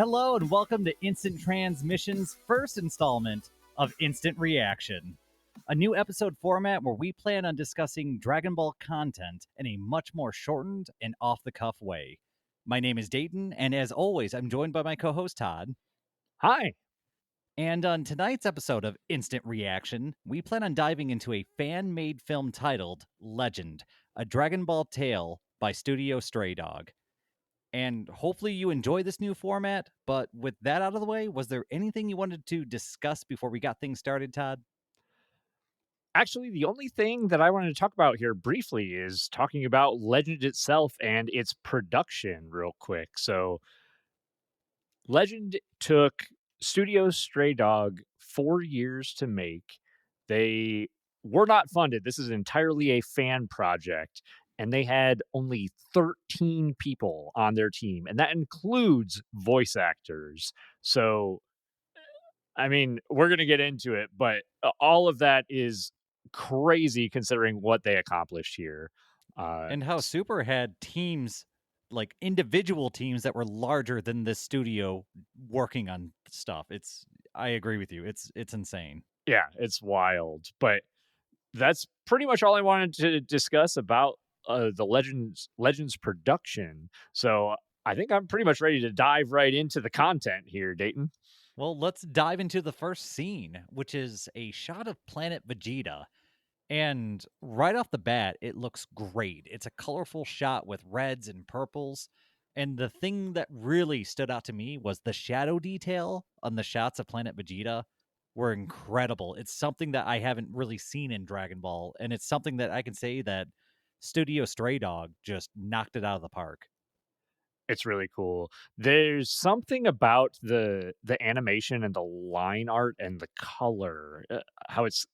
Hello and welcome to Instant Transmission's first installment of Instant Reaction, a new episode format where we plan on discussing Dragon Ball content in a much more shortened and off-the-cuff way. My name is Dayton, and as always, I'm joined by my co-host Todd. Hi. And on tonight's episode of Instant Reaction, we plan on diving into a fan-made film titled Legend, a Dragon Ball tale by Studio Stray Dog. And hopefully you enjoy this new format. But with that out of the way, was there anything you wanted to discuss before we got things started, Todd? Actually, the only thing that I wanted to talk about here briefly is talking about Legend itself and its production, real quick. So, Legend took Studio Stray Dog 4 years to make. They were not funded. This is entirely a fan project. And they had only 13 people on their team, and that includes voice actors. So, I mean, we're going to get into it, but all of that is crazy considering what they accomplished here. And how Super had teams, like individual teams that were larger than this studio working on stuff. I agree with you. It's insane. Yeah, it's wild. But that's pretty much all I wanted to discuss about the Legends production. So I think I'm pretty much ready to dive right into the content here, Dayton. Well, let's dive into the first scene, which is a shot of Planet Vegeta. And right off the bat, it looks great. It's a colorful shot with reds and purples. And the thing that really stood out to me was the shadow detail on the shots of Planet Vegeta were incredible. It's something that I haven't really seen in Dragon Ball. And it's something that I can say that Studio Stray Dog just knocked it out of the park. It's really cool. There's something about the animation and the line art and the color, how it's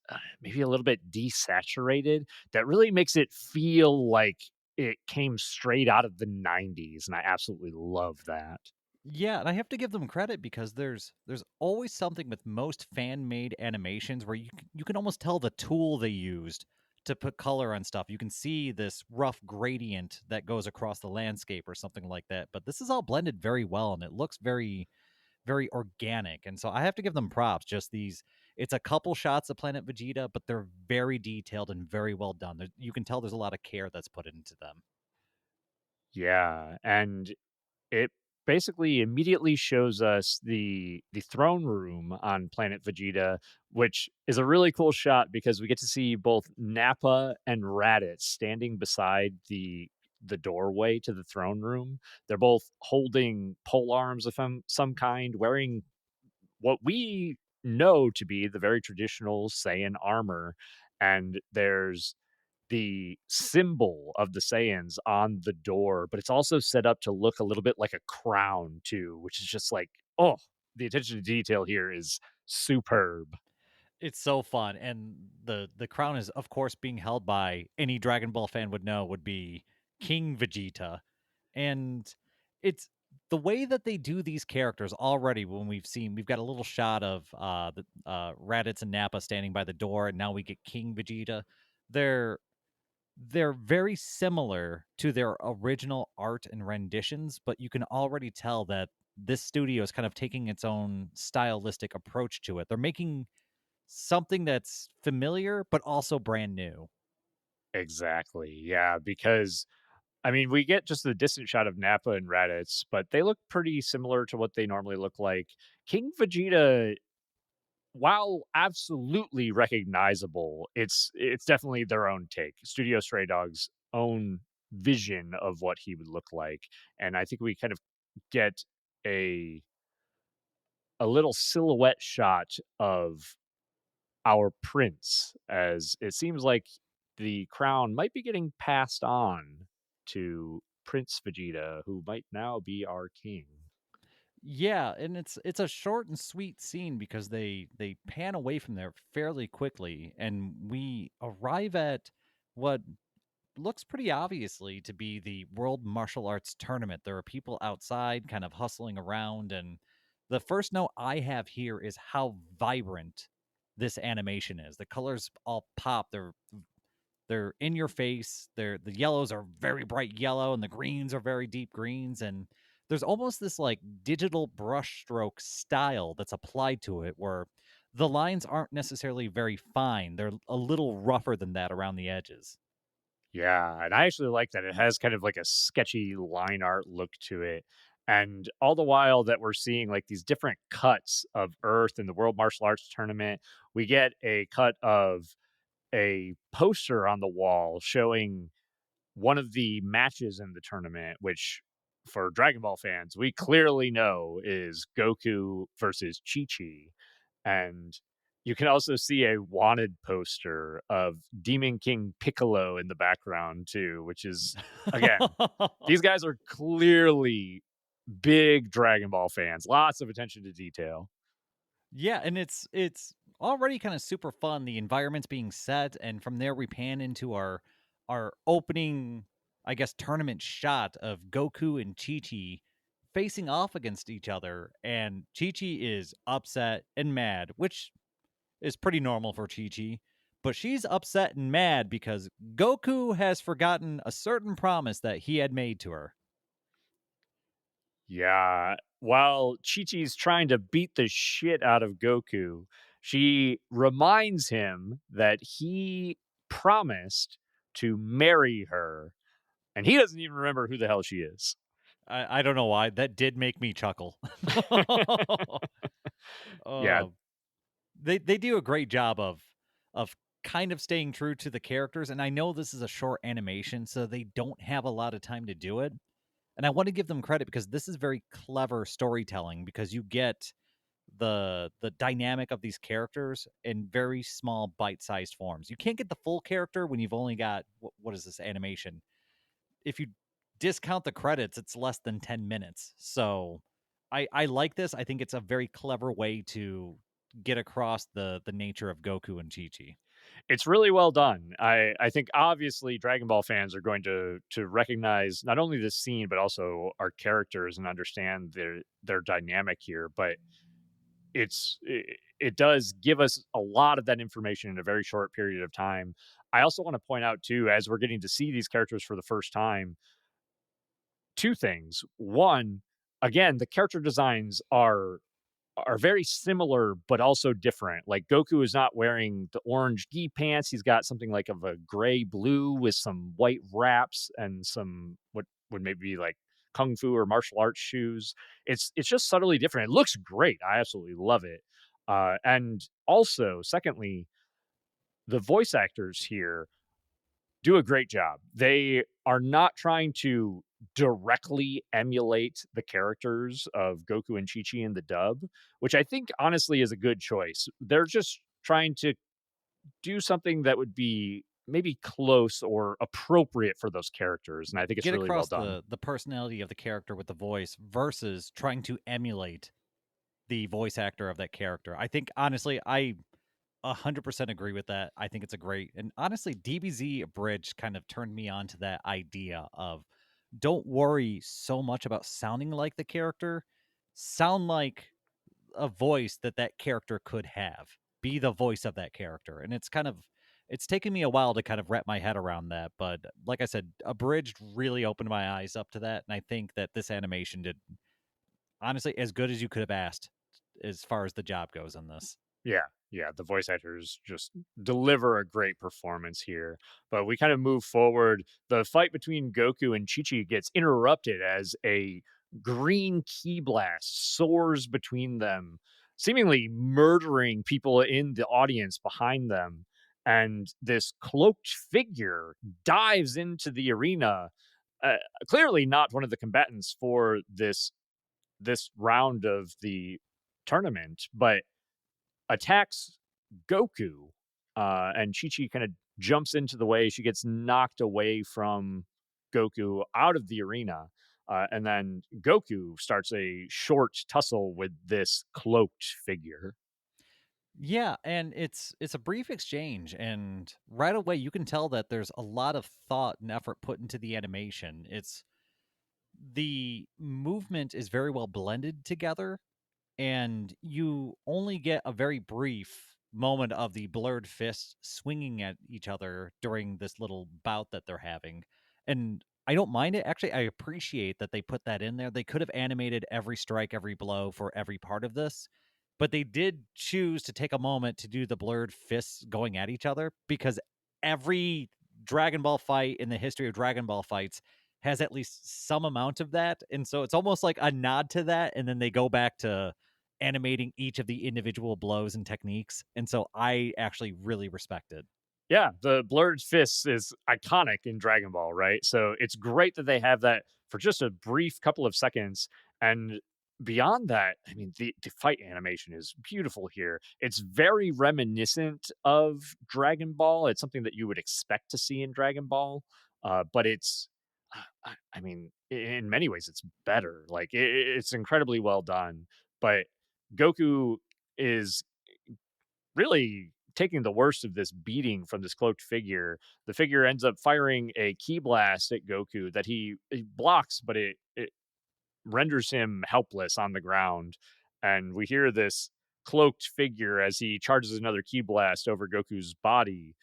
maybe a little bit desaturated, that really makes it feel like it came straight out of the 90s, and I absolutely love that. Yeah, and I have to give them credit because there's always something with most fan-made animations where you can almost tell the tool they used to put color on stuff. You can see this rough gradient that goes across the landscape or something like that. But this is all blended very well and it looks very organic. And so I have to give them props. Just these it's a couple shots of Planet Vegeta, but they're very detailed and very well done. You can tell there's a lot of care that's put into them. Yeah, and it basically immediately shows us the throne room on planet Vegeta, which is a really cool shot because we get to see both Nappa and Raditz standing beside the doorway to the throne room. They're both holding pole arms of some kind, wearing what we know to be the very traditional Saiyan armor, and there's the symbol of the Saiyans on the door, but it's also set up to look a little bit like a crown too, which is just like, oh, the attention to detail here is superb. It's so fun, and the crown is, of course, being held by any Dragon Ball fan would know would be King Vegeta, and it's the way that they do these characters already. When we've got a little shot of the Raditz and Nappa standing by the door, and now we get King Vegeta. They're they're very similar to their original art and renditions, but you can already tell that this studio is kind of taking its own stylistic approach to it. They're making something that's familiar, but also brand new. Exactly. Yeah, because I mean, we get just the distant shot of Nappa and Raditz, but they look pretty similar to what they normally look like. King Vegeta, while absolutely recognizable, it's definitely their own take. Studio Stray Dog's own vision of what he would look like, and I think we kind of get a a little silhouette shot of our prince, as it seems like the crown might be getting passed on to Prince Vegeta, who might now be our king. Yeah, and it's a short and sweet scene because they pan away from there fairly quickly and we arrive at what looks pretty obviously to be the World Martial Arts Tournament. There are people outside kind of hustling around, and the first note I have here is how vibrant this animation is. The colors all pop. They're in your face. The yellows are very bright yellow and the greens are very deep greens, and there's almost this like digital brushstroke style that's applied to it where the lines aren't necessarily very fine. They're a little rougher than that around the edges. Yeah, and I actually like that it has kind of like a sketchy line art look to it. And all the while that we're seeing like these different cuts of Earth in the World Martial Arts Tournament, we get a cut of a poster on the wall showing one of the matches in the tournament, which for Dragon Ball fans, we clearly know is Goku versus Chi Chi. And you can also see a wanted poster of Demon King Piccolo in the background too, which is again, these guys are clearly big Dragon Ball fans, lots of attention to detail. Yeah, and it's already kind of super fun. The environment's being set, and from there we pan into our opening, I guess, tournament shot of Goku and Chi Chi facing off against each other, and Chi Chi is upset and mad, which is pretty normal for Chi Chi. But she's upset and mad because Goku has forgotten a certain promise that he had made to her. Yeah. While Chi-Chi's trying to beat the shit out of Goku, she reminds him that he promised to marry her, and he doesn't even remember who the hell she is. I don't know why that did make me chuckle. Yeah, uh, they do a great job of kind of staying true to the characters, and I know this is a short animation, so they don't have a lot of time to do it. And I want to give them credit because this is very clever storytelling because you get the dynamic of these characters in very small bite-sized forms. You can't get the full character when you've only got what is this animation? If you discount the credits, it's less than 10 minutes. So I like this. I think it's a very clever way to get across the nature of Goku and Chi-Chi. it's really well done. I think obviously Dragon Ball fans are going to recognize not only this scene but also our characters and understand their dynamic here, but it does give us a lot of that information in a very short period of time. I also want to point out too, as we're getting to see these characters for the first time, two things. One, again, the character designs are very similar but also different. Like Goku is not wearing the orange gi pants. He's got something like of a gray blue with some white wraps and some what would maybe be like kung fu or martial arts shoes. It's just subtly different. It looks great. I absolutely love it. And also, secondly, the voice actors here do a great job. They are not trying to directly emulate the characters of Goku and Chi Chi in the dub, which I think honestly is a good choice. They're just trying to do something that would be maybe close or appropriate for those characters, and I think it's Get really well across done. the personality of the character with the voice versus trying to emulate the voice actor of that character. I think honestly, I 100% agree with that. I think it's a great, and honestly, DBZ Bridge kind of turned me on to that idea of don't worry so much about sounding like the character. Sound like a voice that that character could have. Be the voice of that character. And it's taken me a while to kind of wrap my head around that, but like I said, Abridged really opened my eyes up to that, and I think that this animation did honestly as good as you could have asked as far as the job goes in this. Yeah, yeah, the voice actors just deliver a great performance here. But we kind of move forward. The fight between Goku and Chi-Chi gets interrupted as a green ki blast soars between them, seemingly murdering people in the audience behind them. And this cloaked figure dives into the arena. Uh, Clearly not one of the combatants for this round of the tournament, but attacks Goku, and Chi Chi kind of jumps into the way. She gets knocked away from Goku out of the arena. And then Goku starts a short tussle with this cloaked figure. Yeah, and it's a brief exchange, and right away you can tell that there's a lot of thought and effort put into the animation. It's the movement is very well blended together, and you only get a very brief moment of the blurred fists swinging at each other during this little bout that they're having. And I don't mind it. Actually, I appreciate that they put that in there. They could have animated every strike, every blow for every part of this, but they did choose to take a moment to do the blurred fists going at each other because every Dragon Ball fight in the history of Dragon Ball fights has at least some amount of that. And so it's almost like a nod to that. And then they go back to animating each of the individual blows and techniques. And so I actually really respect it. Yeah, the blurred fists is iconic in Dragon Ball, right? So it's great that they have that for just a brief couple of seconds. And beyond that, I mean, the fight animation is beautiful here. It's very reminiscent of Dragon Ball. It's something that you would expect to see in Dragon Ball, but it's, I mean, in many ways, it's better. Like it's incredibly well done. But Goku is really taking the worst of this beating from this cloaked figure. The figure ends up firing a ki blast at Goku that he blocks, but it renders him helpless on the ground. And we hear this cloaked figure as he charges another ki blast over Goku's body.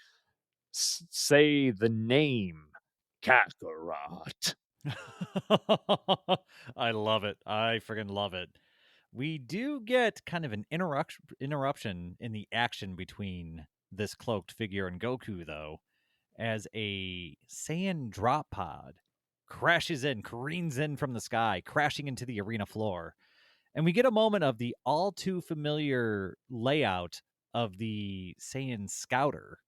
Say the name Kakarot. I love it. I friggin' love it. We do get kind of an interruption in the action between this cloaked figure and Goku, though, as a Saiyan drop pod crashes in, careens in from the sky, crashing into the arena floor. And we get a moment of the all too familiar layout of the Saiyan Scouter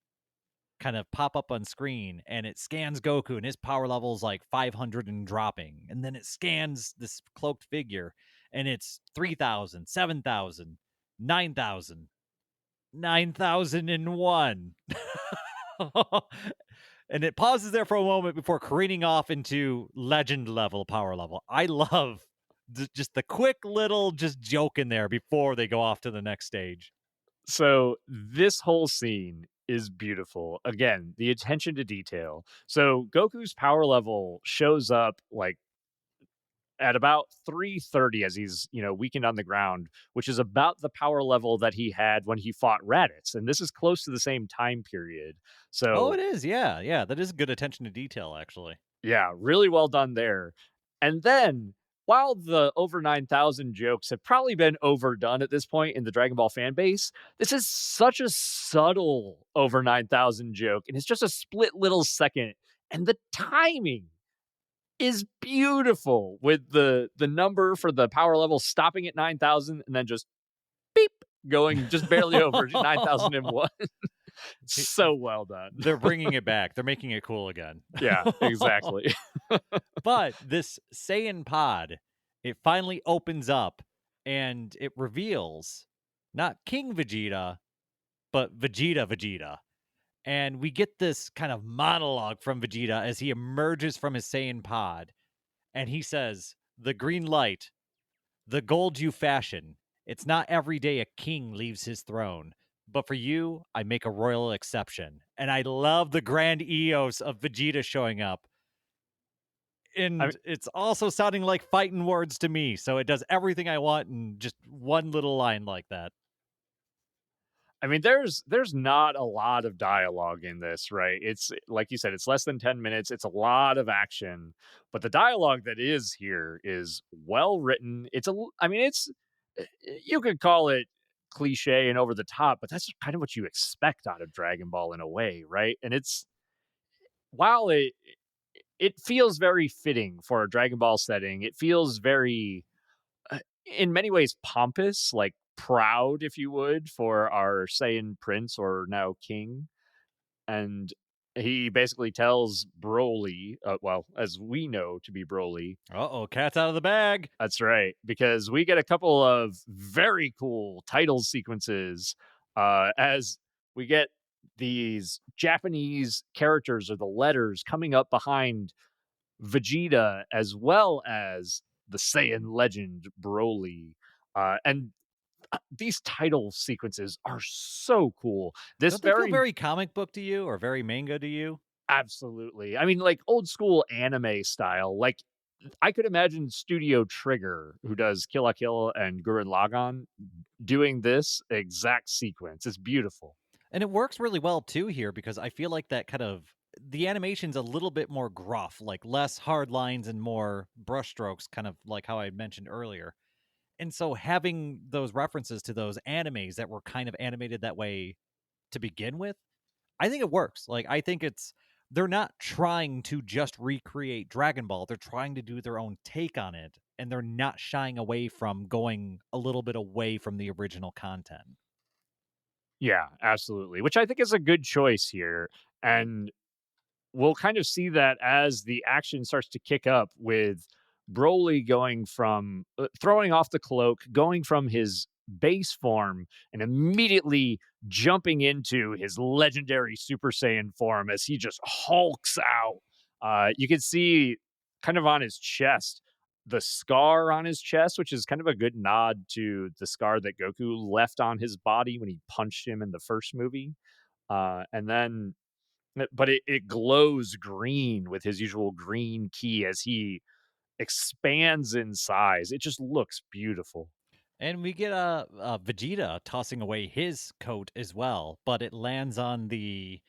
kind of pop up on screen, and it scans Goku and his power level is like 500 and dropping. And then it scans this cloaked figure and it's 3,000, 7,000, 9,000, 9,001. And it pauses there for a moment before careening off into legend level power level. I love just the quick little just joke in there before they go off to the next stage. So this whole scene is beautiful. Again, the attention to detail. So Goku's power level shows up like at about 330 as he's, weakened on the ground, which is about the power level that he had when he fought Raditz. And this is close to the same time period. Oh, it So, is. Yeah. Yeah. That is good attention to detail, actually. yeah, really well done there. And then while the over 9,000 jokes have probably been overdone at this point in the Dragon Ball fan base, this is such a subtle over 9,000 joke. And it's just a split little second. And the timing is beautiful with the number for the power level stopping at 9,000 and then just beep going just barely over 9,001. So well done. They're bringing it back. They're making it cool again. Yeah, exactly. But this Saiyan pod, it finally opens up and it reveals not King Vegeta, but Vegeta. And we get this kind of monologue from Vegeta as he emerges from his Saiyan pod. And he says, "The green light, the gold you fashion. It's not every day a king leaves his throne. But for you, I make a royal exception." And I love the grand eos of Vegeta showing up. I And it's also sounding like fighting words to me. So it does everything I want in just one little line like that. I mean, there's not a lot of dialogue in this, right? It's like you said, it's less than 10 minutes. It's a lot of action, but the dialogue that is here is well written. I mean, you could call it cliche and over the top, but that's kind of what you expect out of Dragon Ball in a way, right? And while it feels very fitting for a Dragon Ball setting, it feels very in many ways pompous, like proud, if you would, for our Saiyan prince or now king. And he basically tells Broly, well, as we know to be Broly, Uh-oh, cat's out of the bag. that's right, because we get a couple of very cool title sequences as we get these Japanese characters or the letters coming up behind Vegeta as well as the Saiyan legend Broly. And these title sequences are so cool. This Don't they feel very very comic book to you or very manga to you? absolutely. I mean, like old school anime style. Like I could imagine Studio Trigger, who does Kill la Kill and Gurren Lagann, doing this exact sequence. It's beautiful. And it works really well too here because I feel like that kind of the animation's a little bit more gruff, like less hard lines and more brushstrokes, kind of like how I mentioned earlier. And so having those references to those animes that were kind of animated that way to begin with, I think it works. Like, I think it's they're not trying to just recreate Dragon Ball. They're trying to do their own take on it, and they're not shying away from going a little bit away from the original content. Yeah, absolutely, which I think is a good choice here, and we'll kind of see that as the action starts to kick up with Broly going from throwing off the cloak, going from his base form, and immediately jumping into his legendary Super Saiyan form as he just hulks out. You can see kind of on his chest the scar on his chest, which is kind of a good nod to the scar that Goku left on his body when he punched him in the first movie. And then but it glows green with his usual green key as he expands in size. It just looks beautiful. And we get a Vegeta tossing away his coat as well, but it lands on the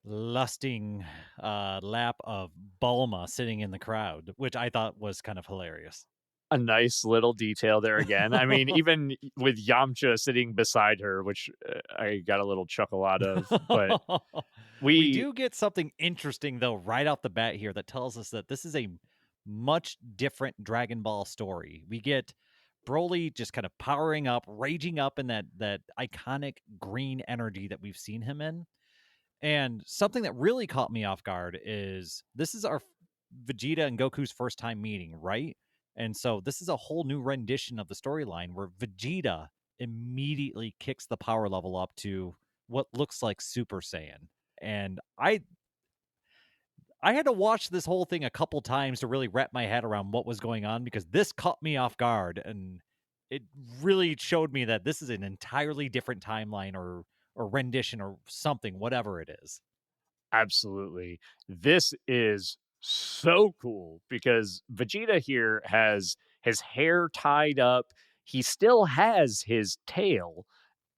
lusting lap of Bulma sitting in the crowd, which I thought was kind of hilarious. A nice little detail there again. I mean, even with Yamcha sitting beside her, which I got a little chuckle out of, but We we do get something interesting though right off the bat here that tells us that this is a much different Dragon Ball story. We get Broly just kind of powering up, raging up in that iconic green energy that we've seen him in. And something that really caught me off guard is this is our Vegeta and Goku's first time meeting, right? And so this is a whole new rendition of the storyline where Vegeta immediately kicks the power level up to what looks like Super Saiyan. And I had to watch this whole thing a couple times to really wrap my head around what was going on because this caught me off guard and it really showed me that this is an entirely different timeline or rendition or something, whatever it is. absolutely. This is so cool because Vegeta here has his hair tied up. He still has his tail.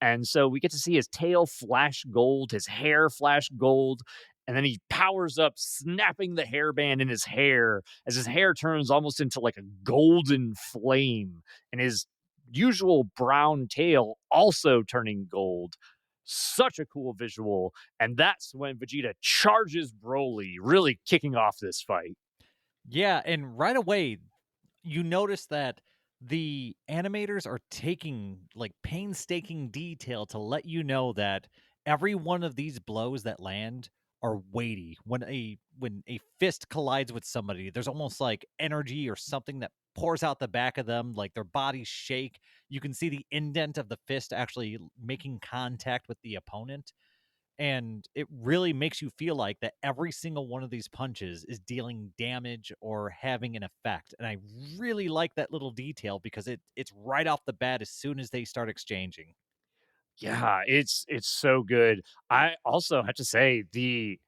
And so we get to see his tail flash gold, his hair flash gold, and then he powers up, snapping the hairband in his hair as his hair turns almost into like a golden flame, and his usual brown tail also turning gold. Such a cool visual. And that's when Vegeta charges Broly, really kicking off this fight. Yeah, and right away you notice that the animators are taking like painstaking detail to let you know that every one of these blows that land are weighty. When a fist collides with somebody, there's almost like energy or something that pours out the back of them, like their bodies shake. You can see the indent of the fist actually making contact with the opponent, and it really makes you feel like that every single one of these punches is dealing damage or having an effect. And I really like that little detail because it's right off the bat as soon as they start exchanging. Yeah, it's so good. I also have to say the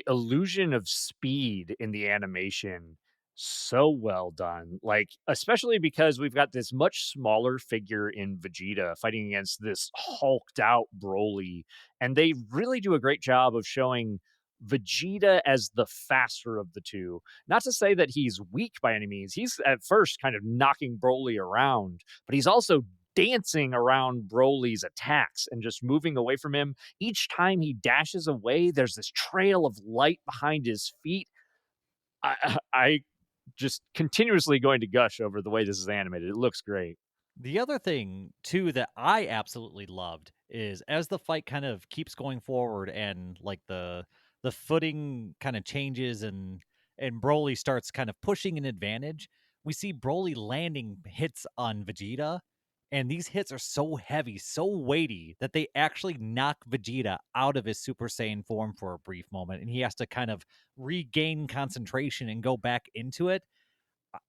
illusion of speed in the animation, so well done. Like, especially because we've got this much smaller figure in Vegeta fighting against this hulked out Broly, and they really do a great job of showing Vegeta as the faster of the two. Not to say that he's weak by any means. He's at first kind of knocking Broly around, but he's also dancing around Broly's attacks and just moving away from him. Each time he dashes away, there's this trail of light behind his feet. I just continuously going to gush over the way this is animated. It looks great. The other thing too that I absolutely loved is as the fight kind of keeps going forward and like the footing kind of changes and Broly starts kind of pushing an advantage, we see Broly landing hits on Vegeta, and these hits are so heavy, so weighty that they actually knock Vegeta out of his Super Saiyan form for a brief moment, and he has to kind of regain concentration and go back into it.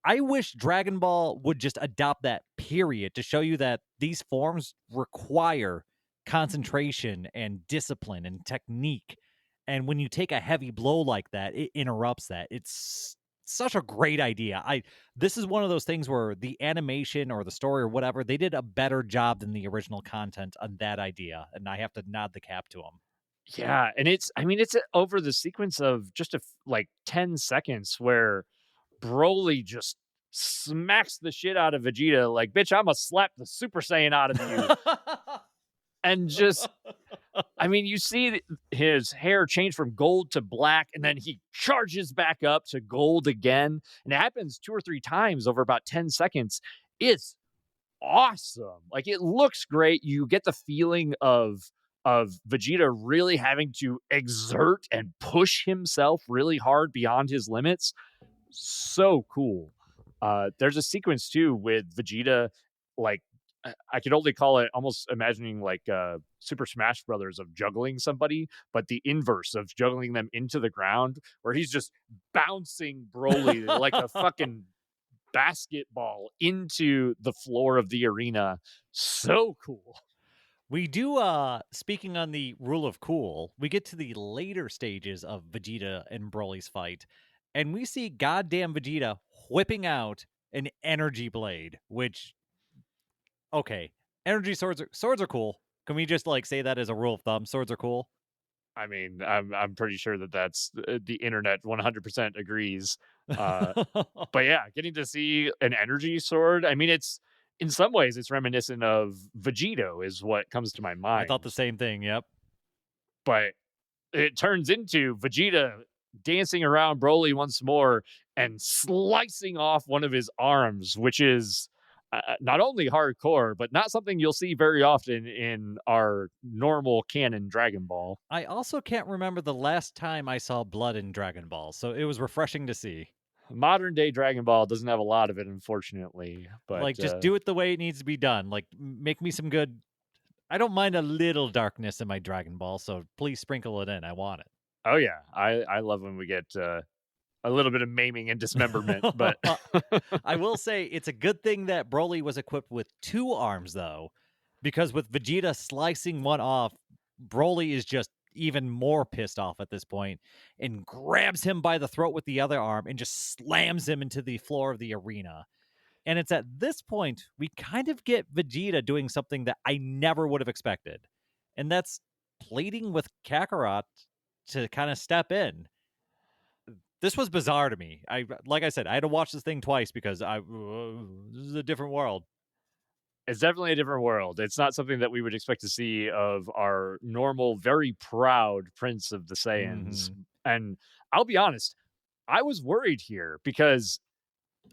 I wish Dragon Ball would just adopt that period to show you that these forms require concentration and discipline and technique. And when you take a heavy blow like that, it interrupts that. It's such a great idea. I This is one of those things where the animation or the story or whatever, they did a better job than the original content on that idea, and I have to nod the cap to them. Yeah, and it's over the sequence of just like 10 seconds where Broly just smacks the shit out of Vegeta like, "Bitch, Imma slap the Super Saiyan out of you." And just you see his hair change from gold to black, and then he charges back up to gold again, and it happens 2 or 3 times over about 10 seconds. It's awesome. Like, it looks great. You get the feeling of Vegeta really having to exert and push himself really hard beyond his limits. So cool. There's a sequence too with Vegeta, like I could only call it almost imagining like Super Smash Brothers of juggling somebody, but the inverse of juggling them into the ground, where he's just bouncing Broly like a fucking basketball into the floor of the arena. So cool. We do speaking on the rule of cool, we get to the later stages of Vegeta and Broly's fight, and we see goddamn Vegeta whipping out an energy blade, which okay, energy swords are cool. Can we just like say that as a rule of thumb? Swords are cool. I'm pretty sure that that's the internet 100% agrees. Uh, but yeah, getting to see an energy sword, it's in some ways it's reminiscent of Vegito is what comes to my I thought the mind. same thing. Yep. But it turns into Vegeta dancing around Broly once more and slicing off one of his arms, which is not only hardcore, but not something you'll see very often in our normal canon Dragon Ball. I also can't remember the last time I saw blood in Dragon Ball, so it was refreshing to see. Modern day Dragon Ball doesn't have a lot of it, unfortunately. But Like, just do it the way it needs to be done. Like, make me some good. I don't mind a little darkness in my Dragon Ball, so please sprinkle it in. I want oh yeah, I love when we get a little bit of maiming and dismemberment. But it. I will say it's a good thing that Broly was equipped with two arms, though, because with Vegeta slicing one off, Broly is just even more pissed off at this point and grabs him by the throat with the other arm and just slams him into the floor of the arena. And it's at this point we kind of get Vegeta doing something that I never would have expected. And that's pleading with Kakarot to kind of step in. This was bizarre to me. I like I said, I had to watch this thing twice because this is a different world. it's definitely a different world. It's not something that we would expect to see of our normal, very proud Prince of the Saiyans. Mhm. And I'll be honest, I was worried here because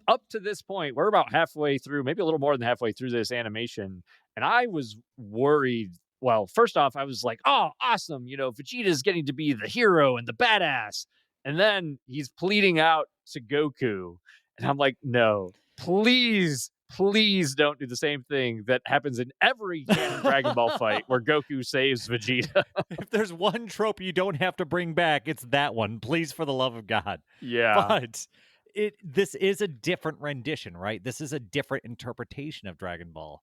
up to this point, we're about halfway through, maybe a little more than halfway through this animation, and I was worried. Well, first off, I was like, "Oh, awesome! Vegeta's getting to be the hero and the badass." And then he's pleading out to Goku, and I'm like, "No, please, please don't do the same thing that happens in every canon Dragon Ball fight where Goku saves Vegeta." If there's one trope you don't have to bring back, it's that one. Please, for the love of God. Yeah, But this is a different rendition, right? This is a different interpretation of Dragon Ball.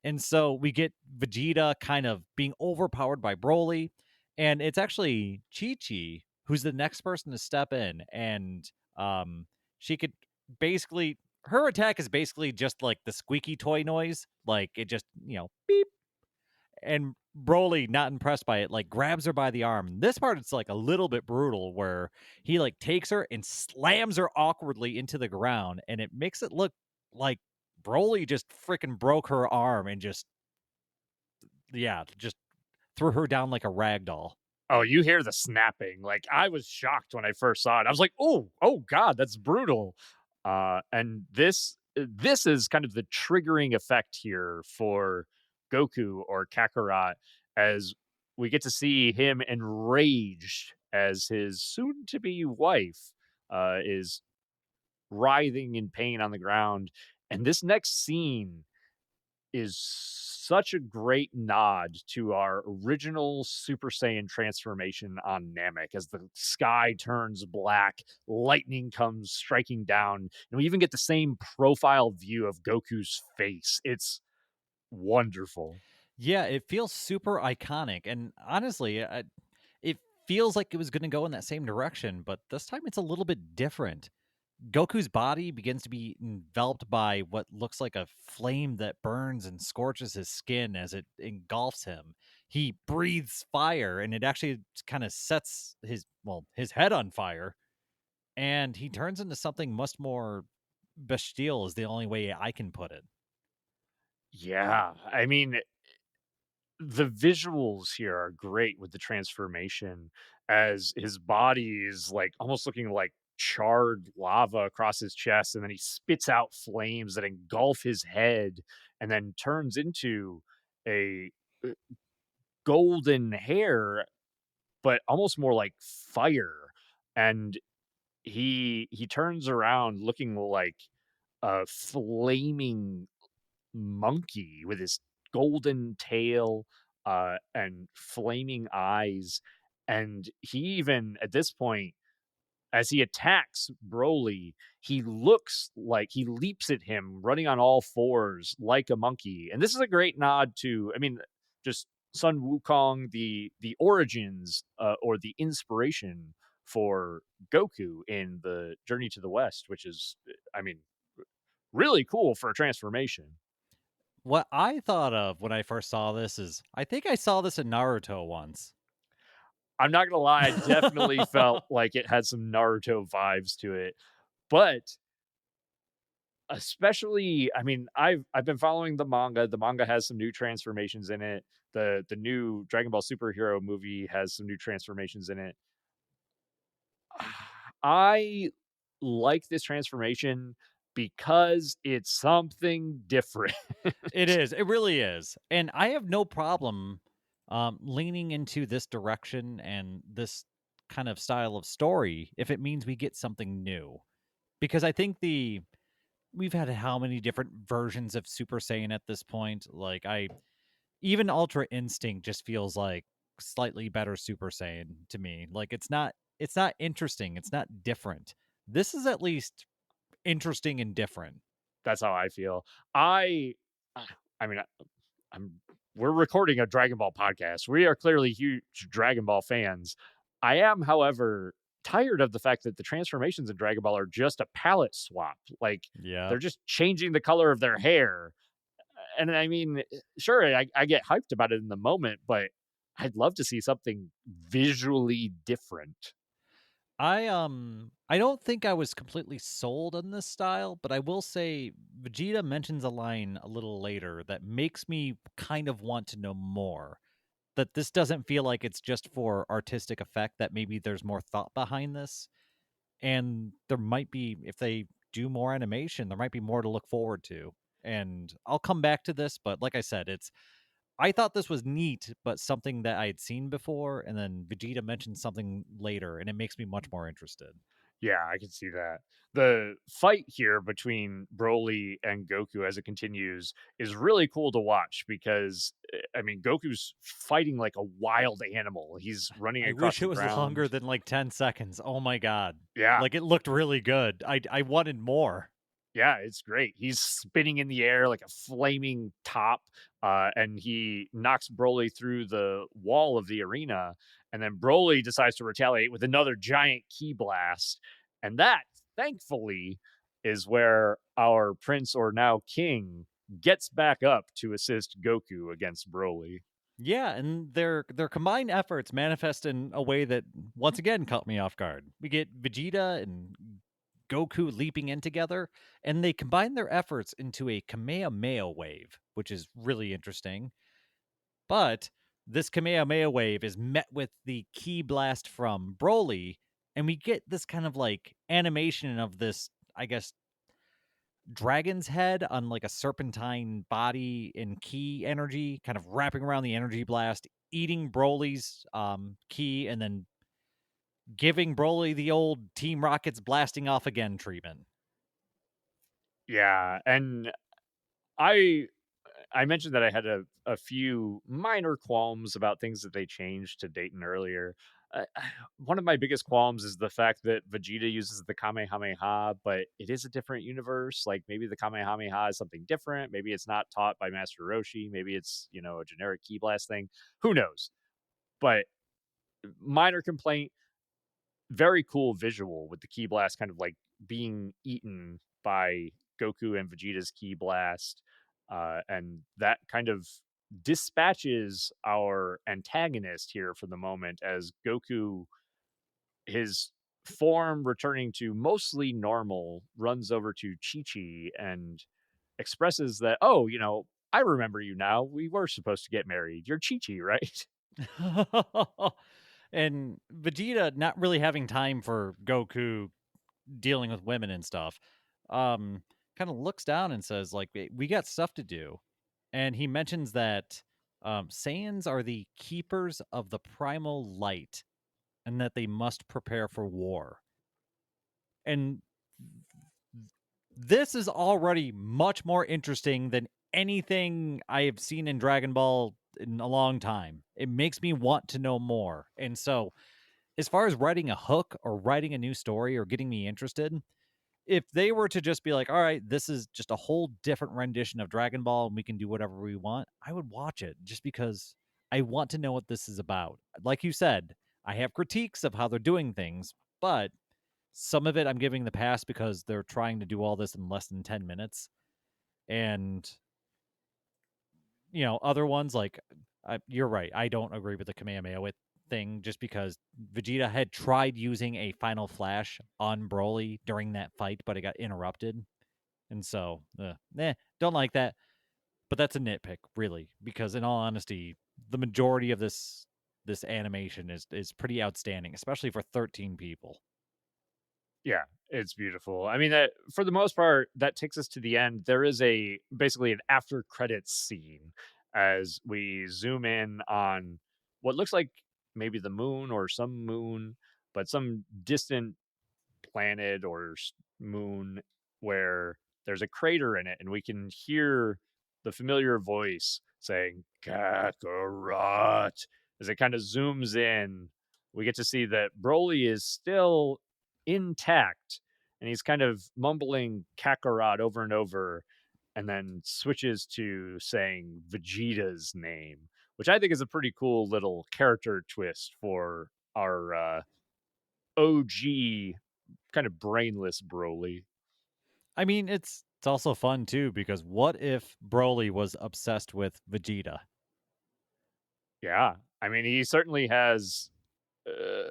And so we get Vegeta kind of being overpowered by Broly, and it's actually Chi Chi who's the next person to step in, and she could basically her attack is basically just like the squeaky toy noise, like it just beep. And Broly, not impressed by it, like grabs her by the arm. This part it's like a little bit brutal, where he like takes her and slams her awkwardly into the ground, and it makes it look like Broly just freaking broke her arm and just threw her down like a rag doll. oh, you hear the snapping. Like, I was shocked when I first saw it. I was like, oh god, that's brutal." And this is kind of the triggering effect here for Goku or Kakarot, as we get to see him enraged as his soon-to-be wife is writhing in pain on the ground. And this next scene is such a great nod to our original Super Saiyan transformation on Namek as the sky turns black, lightning comes striking down, and we even get the same profile view of Goku's face. It's wonderful. Yeah, it feels super iconic, and honestly, it feels like it was going to go in that same direction, but this time it's a little bit different. Goku's body begins to be enveloped by what looks like a flame that burns and scorches his skin as it engulfs him. he breathes fire, and it actually kind of sets his head on fire, and he turns into something much more bestial. Is the only way I can put it. Yeah, I mean, the visuals here are great with the transformation as his body is like almost looking like charred lava across his chest, and then he spits out flames that engulf his head and then turns into a golden hair, but almost more like fire. And he turns around looking like a flaming monkey with his golden tail, and flaming eyes, and he even, at this point, as he attacks Broly, he looks like he leaps at him running on all fours like a monkey, and this is a great nod to, I mean, just Sun Wukong, the origins, or the inspiration for Goku in the Journey to the West, which is, I mean, really cool for a transformation. What I thought of when I first saw this is I think I saw this in Naruto once. I'm not gonna lie, I definitely felt like it had some Naruto vibes to it, but especially, I mean, I've been following the manga. The manga has some new transformations in it. The new Dragon Ball Superhero movie has some new transformations in it. I like this transformation because it's something different. It is. It really is. And I have no problem leaning into this direction and this kind of style of story if it means we get something new. Because I think we've had how many different versions of Super Saiyan at this point? Like I even Ultra Instinct just feels like slightly better Super Saiyan to me. Like it's not interesting, it's not different. This is at least interesting and different. That's how I feel. I I mean, I'm we're recording a Dragon Ball podcast. We are clearly huge Dragon Ball fans. I am, however, tired of the fact that the transformations in Dragon Ball are just a palette swap. Like, Yeah. they're just changing the color of their hair. And I mean, sure, I get hyped about it in the moment, but I'd love to see something visually different. I don't think I was completely sold on this style, but I will say Vegeta mentions a line a little later that makes me kind of want to know more. That this doesn't feel like it's just for artistic effect, that maybe there's more thought behind this. And there might be, if they do more animation, there might be more to look forward to. And I'll come back to this, but like I said, I thought this was neat, but something that I had seen before, and then Vegeta mentioned something later, and it makes me much more interested. Yeah, I can see that. The fight here between Broly and Goku as it continues is really cool to watch because, I mean, Goku's fighting like a wild animal. He's running I across wish it the was longer ground. than like 10 seconds. Oh my god. Yeah, Like it looked really good. I wanted more. yeah, it's great. He's spinning in the air like a flaming top, and he knocks Broly through the wall of the arena. And then Broly decides to retaliate with another giant ki blast. And that, thankfully, is where our prince or now king gets back up to assist Goku against Broly. Yeah, and their combined efforts manifest in a way that once again caught me off guard. We get Vegeta and Goku leaping in together, and they combine their efforts into a Kamehameha wave, which is really interesting. But this Kamehameha wave is met with the key blast from Broly, and we get this kind of like animation of this, I guess, dragon's head on like a serpentine body in key energy, kind of wrapping around the energy blast, eating Broly's key, and then giving Broly the old Team Rockets blasting off again treatment. Yeah, and I I mentioned that I had a few minor qualms about things that they changed to Dayton earlier. Uh, one of my biggest qualms is the fact that Vegeta uses the Kamehameha, but it is a different universe. Like maybe the Kamehameha is something different. Maybe it's not taught by Master Roshi. Maybe it's, a generic Ki Blast thing. Who knows? But minor complaint, very cool visual with the Ki Blast kind of like being eaten by Goku and Vegeta's Ki Blast. And that kind of dispatches our antagonist here for the moment as Goku, his form returning to mostly normal, runs over to Chi Chi and expresses that, "Oh, I remember you now. We were supposed to get married. You're Chi Chi, right?" And Vegeta not really having time for Goku dealing with women and stuff, um, kind of looks down and says, like, we got stuff to do. And he mentions that Saiyans are the keepers of the primal light and that they must prepare for war. And this is already much more interesting than anything I have seen in Dragon Ball in a long time. It makes me want to know more. And so, as far as writing a hook or writing a new story or getting me interested, if they were to just be like, all right, this is just a whole different rendition of Dragon Ball and we can do whatever we want, I would watch it just because I want to know what this is about. Like you said, I have critiques of how they're doing things, but some of it I'm giving the pass because they're trying to do all this in less than 10 minutes. And, other ones like, you're right. I don't agree with the Kamehameha thing just because Vegeta had tried using a final flash on Broly during that fight, but it got interrupted. And so, don't like that. But that's a nitpick, really, because in all honesty, the majority of this animation is pretty outstanding, especially for 13 people. Yeah, it's beautiful. I mean, that for the most part, that takes us to the end. There is a basically an after credits scene as we zoom in on what looks like maybe the moon or some moon, but some distant planet or moon where there's a crater in it, and we can hear the familiar voice saying Kakarot as it kind of zooms in. We get to see that Broly is still intact, and he's kind of mumbling Kakarot over and over, and then switches to saying Vegeta's name, which I think is a pretty cool little character twist for our OG kind of brainless Broly. I mean, it's also fun too because what if Broly was obsessed with Vegeta? Yeah. I mean, he certainly has uh,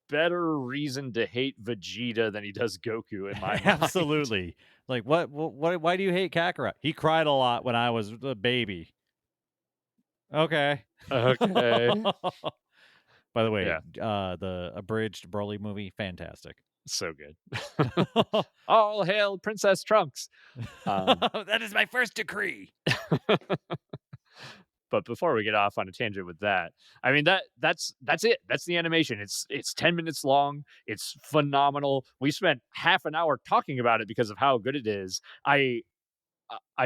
better reason to hate Vegeta than he does Goku in my mind. Absolutely. Like, what? Why do you hate Kakarot? He cried a lot when I was a baby. Okay. Okay. By the way, Yeah. the abridged Broly movie, fantastic. So good. All hail Princess Trunks. Um, That is my first decree. but before we get off on a tangent with that, I mean that's it. That's the animation. It's 10 minutes long. It's phenomenal. We spent half an hour talking about it because of how good it is. I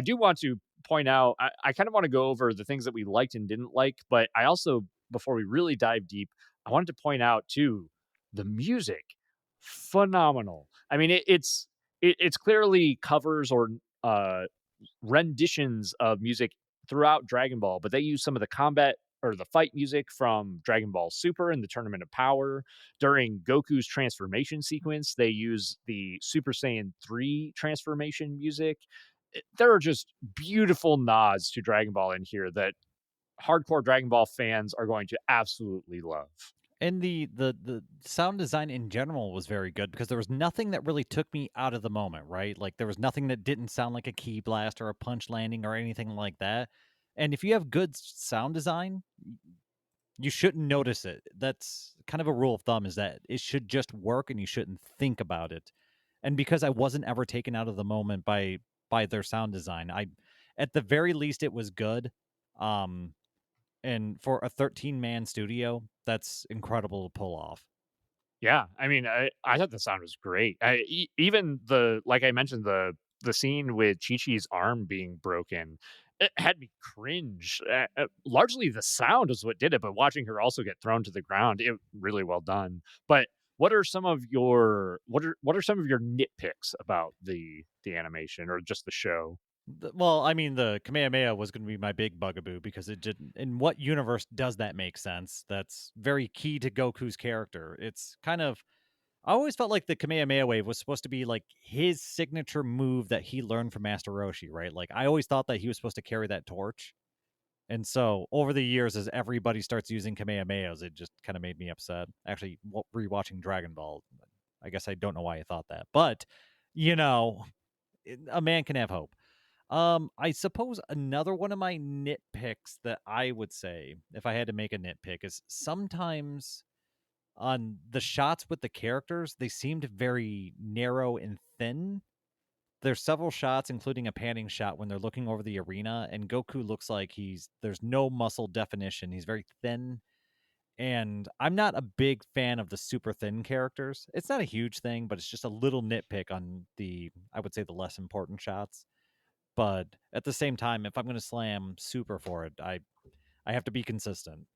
do want to point out, I kind of want to go over the things that we liked and didn't like, but I also, before we really dive deep, I wanted to point out too the music, phenomenal. I mean, it's clearly covers or uh, renditions of music throughout Dragon Ball, but they use some of the combat or the fight music from Dragon Ball Super and the Tournament of Power. During Goku's transformation sequence, they use the Super Saiyan 3 transformation music. There are just beautiful nods to Dragon Ball in here that hardcore Dragon Ball fans are going to absolutely love. And the sound design in general was very good because there was nothing that really took me out of the moment, right? Like there was nothing that didn't sound like a key blast or a punch landing or anything like that. And if you have good sound design, you shouldn't notice it. That's kind of a rule of thumb is that it should just work and you shouldn't think about it. And because I wasn't ever taken out of the moment by their sound design, I at the very least it was good. Um and for a 13-man studio, that's incredible to pull off. Yeah, I mean, I thought the sound was great. Even like I mentioned, the scene with Chi Chi's arm being broken, it had me cringe. Largely, the sound is what did it, but watching her also get thrown to the ground, it really well done. But what are some of your nitpicks about the animation or just the show? Well, I mean, the Kamehameha was going to be my big bugaboo because it didn't. In what universe does that make sense? That's very key to Goku's character. It's kind of. I always felt like the Kamehameha wave was supposed to be like his signature move that he learned from Master Roshi, right? Like I always thought that he was supposed to carry that torch. And so over the years, as everybody starts using Kamehamehas, it just kind of made me upset. Actually, rewatching Dragon Ball, I guess I don't know why I thought that, but you know, a man can have hope. I suppose another one of my nitpicks that I would say, if I had to make a nitpick, is sometimes on the shots with the characters, they seemed very narrow and thin. There's several shots, including a panning shot when they're looking over the arena, and Goku looks like there's no muscle definition. He's very thin, and I'm not a big fan of the super thin characters. It's not a huge thing, but it's just a little nitpick on I would say, the less important shots. But at the same time, if I'm going to slam Super for it, I have to be consistent.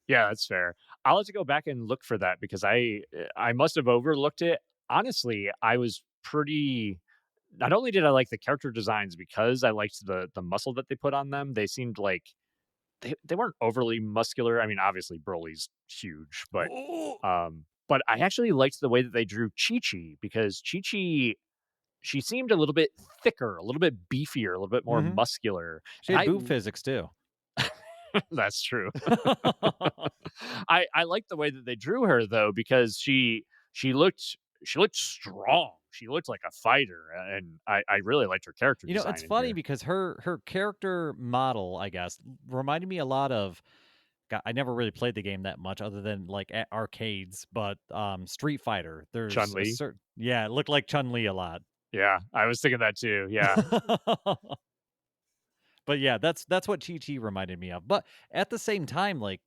Yeah, that's fair. I'll have to go back and look for that because I must have overlooked it. Honestly, I was pretty not only did I like the character designs because I liked the muscle that they put on them, they seemed like they weren't overly muscular. I mean, obviously Broly's huge, but I actually liked the way that they drew Chi-Chi because Chi-Chi she seemed a little bit thicker, a little bit beefier, a little bit more Hmm. muscular. She And had boob physics too. that's true. I like the way that they drew her though because she looked she looked strong. She looked like a fighter, and I really liked her character It's design in funny here. because her character model, I guess, reminded me a lot of. God, I never really played the game that much, other than like at arcades. But Street Fighter, Chun there's a Li. certain, yeah, it looked like Chun Li a lot. Yeah, I was thinking that too. Yeah, But yeah, that's what Chi Chi reminded me of. But at the same time, like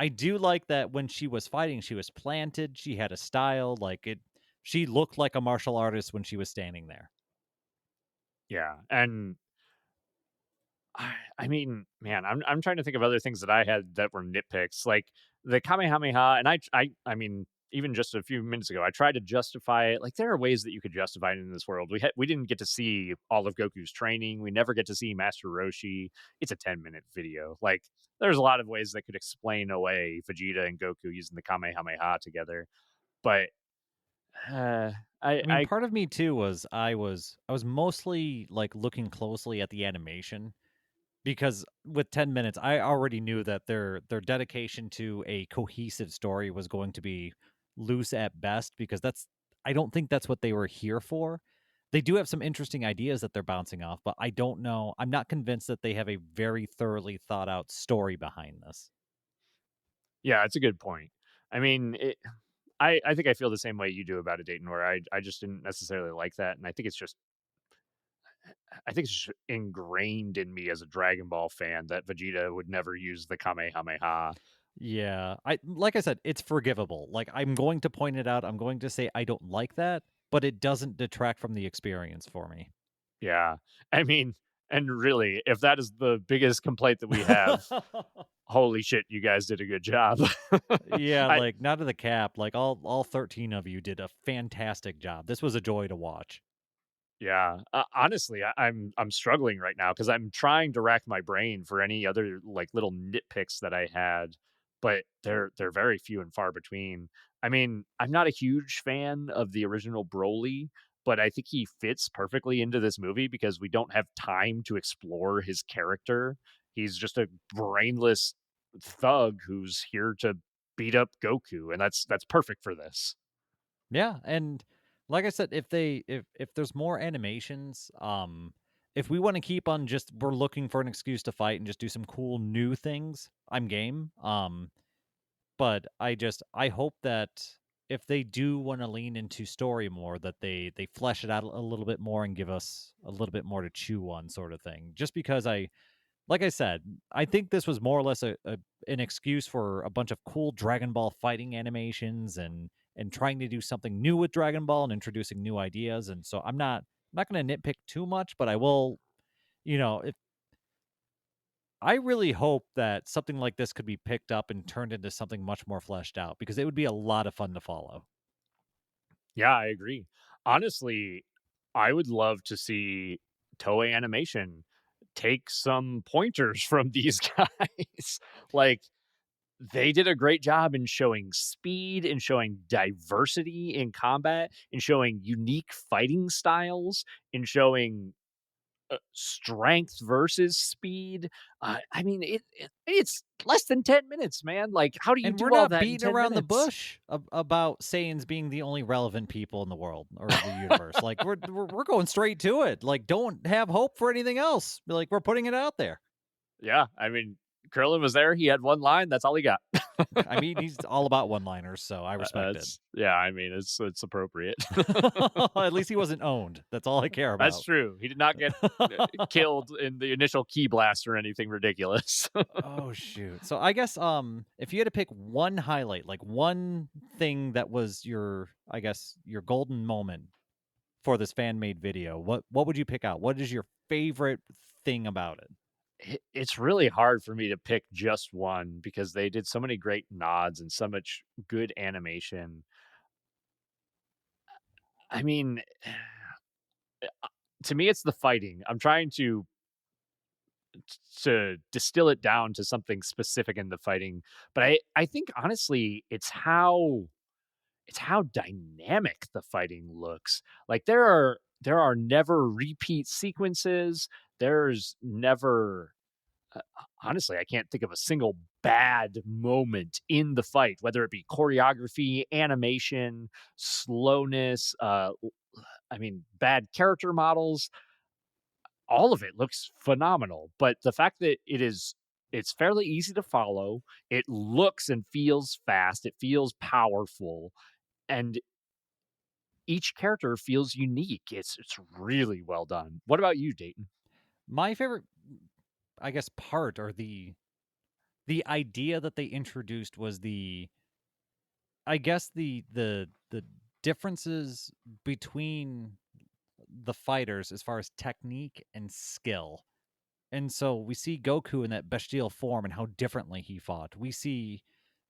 I do like that when she was fighting, she was planted. She had a style. Like it, she looked like a martial artist when she was standing there. yeah, and I mean, man, I'm trying to think of other things that I had that were nitpicks, like the Kamehameha, and I mean, even just a few minutes ago, I tried to justify it. Like there are ways that you could justify it in this world. We didn't get to see all of Goku's training. We never get to see Master Roshi. It's a 10-minute video. Like there's a lot of ways that could explain away Vegeta and Goku using the Kamehameha together. But uh, I mean, I part of me too was I was mostly like looking closely at the animation because with 10 minutes, I already knew that their dedication to a cohesive story was going to be loose at best because I don't think that's what they were here for. They do have some interesting ideas that they're bouncing off, but I don't know. I'm not convinced that they have a very thoroughly thought out story behind this. yeah, it's a good point. I mean, I think I feel the same way you do about it, Dayton, where I just didn't necessarily like that, and I think it's just ingrained in me as a Dragon Ball fan that Vegeta would never use the Kamehameha. Yeah, I like I said, it's forgivable. Like I'm going to point it out. I'm going to say I don't like that, but it doesn't detract from the experience for me. Yeah, I mean, and really, if that is the biggest complaint that we have, holy shit, you guys did a good job. Yeah, I like not to the cap. Like all 13 of you did a fantastic job. This was a joy to watch. Yeah, honestly, I'm struggling right now because I'm trying to rack my brain for any other like little nitpicks that I had, but they're very few and far between. I mean, I'm not a huge fan of the original Broly, but I think he fits perfectly into this movie because we don't have time to explore his character. He's just a brainless thug who's here to beat up Goku, and that's perfect for this. Yeah, and like I said, if there's more animations, if we want to keep on just we're looking for an excuse to fight and just do some cool new things, I'm game. But I hope that if they do want to lean into story more, that they flesh it out a little bit more and give us a little bit more to chew on, sort of thing. Just because like I said, I think this was more or less an excuse for a bunch of cool Dragon Ball fighting animations and trying to do something new with Dragon Ball and introducing new ideas. And so I'm not going to nitpick too much, but I will. If I really hope that something like this could be picked up and turned into something much more fleshed out because it would be a lot of fun to follow. Yeah, I agree. Honestly, I would love to see Toei Animation take some pointers from these guys. Like, they did a great job in showing speed, in showing diversity in combat, in showing unique fighting styles, in showing strength versus speed. I mean, it's less than 10 minutes, man. Like, how do you And we're do all not that in beating 10 around the minutes? bush about Saiyans being the only relevant people in the world or the universe. Like we're going straight to it. Like don't have hope for anything else. Like we're putting it out there. Yeah, I mean, Krillin was there. He had one line. That's all he got. I mean, he's all about one-liners, so I respect it. It's yeah. I mean, it's appropriate. At least he wasn't owned. That's all I care That's about. true. He did not get killed in the initial key blast or anything ridiculous. Oh shoot. So I guess if you had to pick one highlight, like one thing that was your I guess your golden moment for this fan made video, what would you pick out? What is your favorite thing about it? It's really hard for me to pick just one because they did so many great nods and so much good animation. I mean, to me, it's the fighting. I'm trying to distill it down to something specific in the fighting, but I think honestly, it's how dynamic the fighting looks. Like there are never repeat sequences. There's never honestly, I can't think of a single bad moment in the fight, whether it be choreography, animation, slowness, I mean, bad character models, all of it looks phenomenal. But the fact that it's fairly easy to follow, it looks and feels fast, it feels powerful, and each character feels unique. It's really well done. What about you, Dayton? My favorite I guess part or the idea that they introduced was the I guess the differences between the fighters as far as technique and skill. And so we see Goku in that bestial form and how differently he fought. We see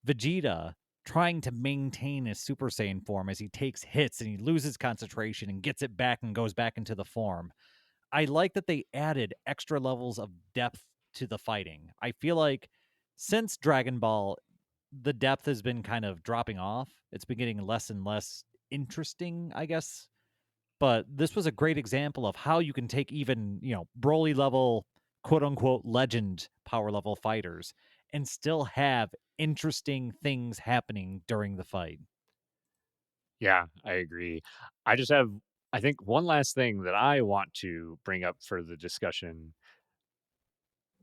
Vegeta trying to maintain his Super Saiyan form as he takes hits and he loses concentration and gets it back and goes back into the form. I like that they added extra levels of depth to the fighting. I feel like since Dragon Ball, the depth has been kind of dropping off. It's been getting less and less interesting, I guess. But this was a great example of how you can take even, Broly level, quote unquote, legend power level fighters and still have interesting things happening during the fight. Yeah, I agree. I just have, I think, one last thing that I want to bring up for the discussion.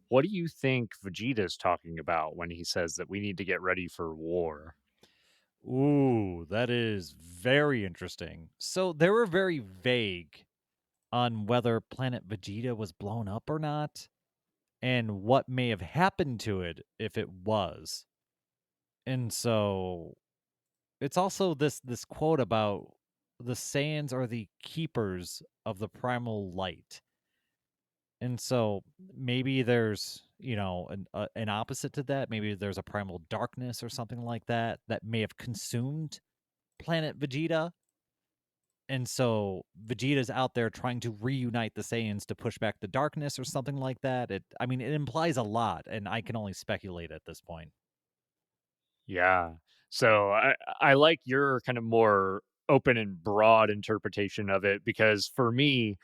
What do you think Vegeta's talking about when he says that we need to get ready for war? Ooh, that is very interesting. So they were very vague on whether planet Vegeta was blown up or not, and what may have happened to it if it was. And so it's also this quote about the Saiyans are the keepers of the primal light. And so maybe there's, an opposite to that. Maybe there's a primal darkness or something like that that may have consumed planet Vegeta. And so Vegeta's out there trying to reunite the Saiyans to push back the darkness or something like that. I mean, it implies a lot, and I can only speculate at this point. Yeah. So I like your kind of more open and broad interpretation of it because for me,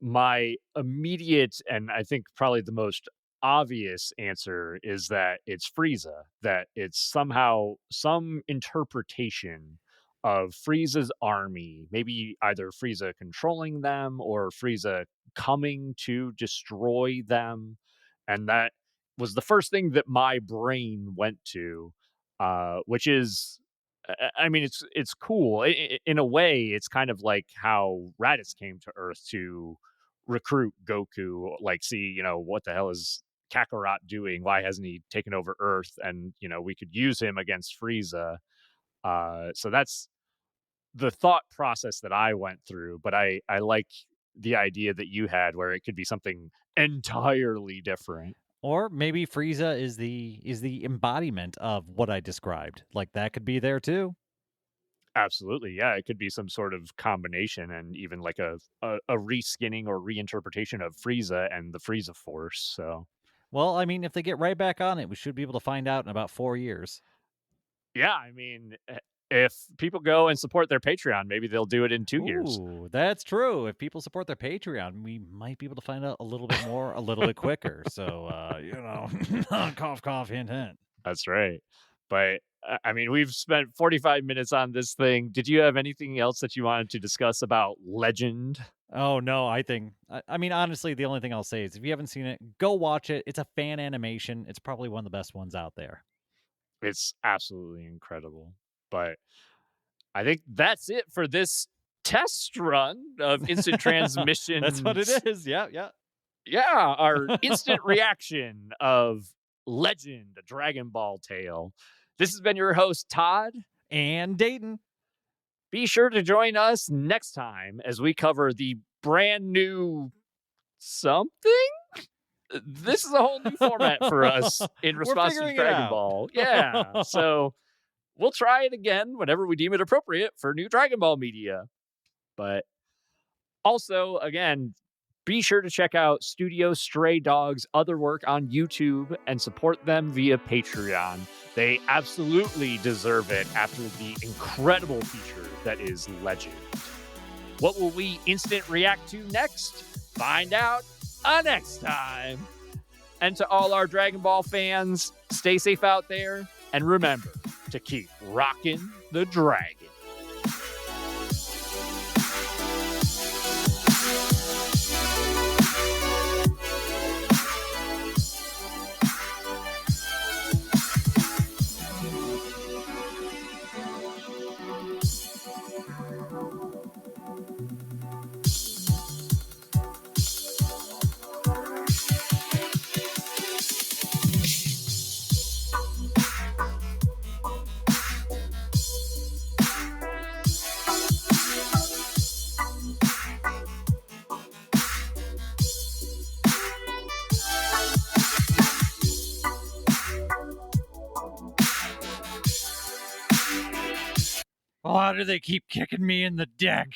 my immediate and I think probably the most obvious answer is that it's Frieza, that it's somehow some interpretation of Frieza's army, maybe either Frieza controlling them or Frieza coming to destroy them. And that was the first thing that my brain went to, which is I mean, it's cool. In a way, it's kind of like how Raditz came to Earth to recruit Goku. Like, see, what the hell is Kakarot doing? Why hasn't he taken over Earth? And we could use him against Frieza. So that's the thought process that I went through. But I like the idea that you had, where it could be something entirely different. Or maybe Frieza is the embodiment of what I described. Like that could be there too. Absolutely, yeah. It could be some sort of combination, and even like a reskinning or reinterpretation of Frieza and the Frieza Force. So Well, I mean, if they get right back on it, we should be able to find out in about 4 years. yeah, I mean, if people go and support their Patreon, maybe they'll do it in 2 years. Ooh, that's true. If people support their Patreon, we might be able to find out a little bit more a little bit quicker. So, cough, cough, hint, hint. That's right. But, I mean, we've spent 45 minutes on this thing. Did you have anything else that you wanted to discuss about Legend? Oh no, I mean, honestly, the only thing I'll say is if you haven't seen it, go watch it. It's a fan animation. It's probably one of the best ones out there. It's absolutely incredible. But I think that's it for this test run of instant That's what it transmissions. is. Yeah, yeah. Yeah, our instant reaction of Legend, a Dragon Ball tale. This has been your host, Todd. And Dayton. Be sure to join us next time as we cover the brand new something. This is a whole new format for us in We're response to figuring it Dragon out. Ball. Yeah. So we'll try it again whenever we deem it appropriate for new Dragon Ball media. But also, again, be sure to check out Studio Stray Dog's other work on YouTube and support them via Patreon. They absolutely deserve it after the incredible feature that is Legend. What will we instant react to next? Find out next time. And to all our Dragon Ball fans, stay safe out there and remember to keep rocking the dragon. Why do they keep kicking me in the deck?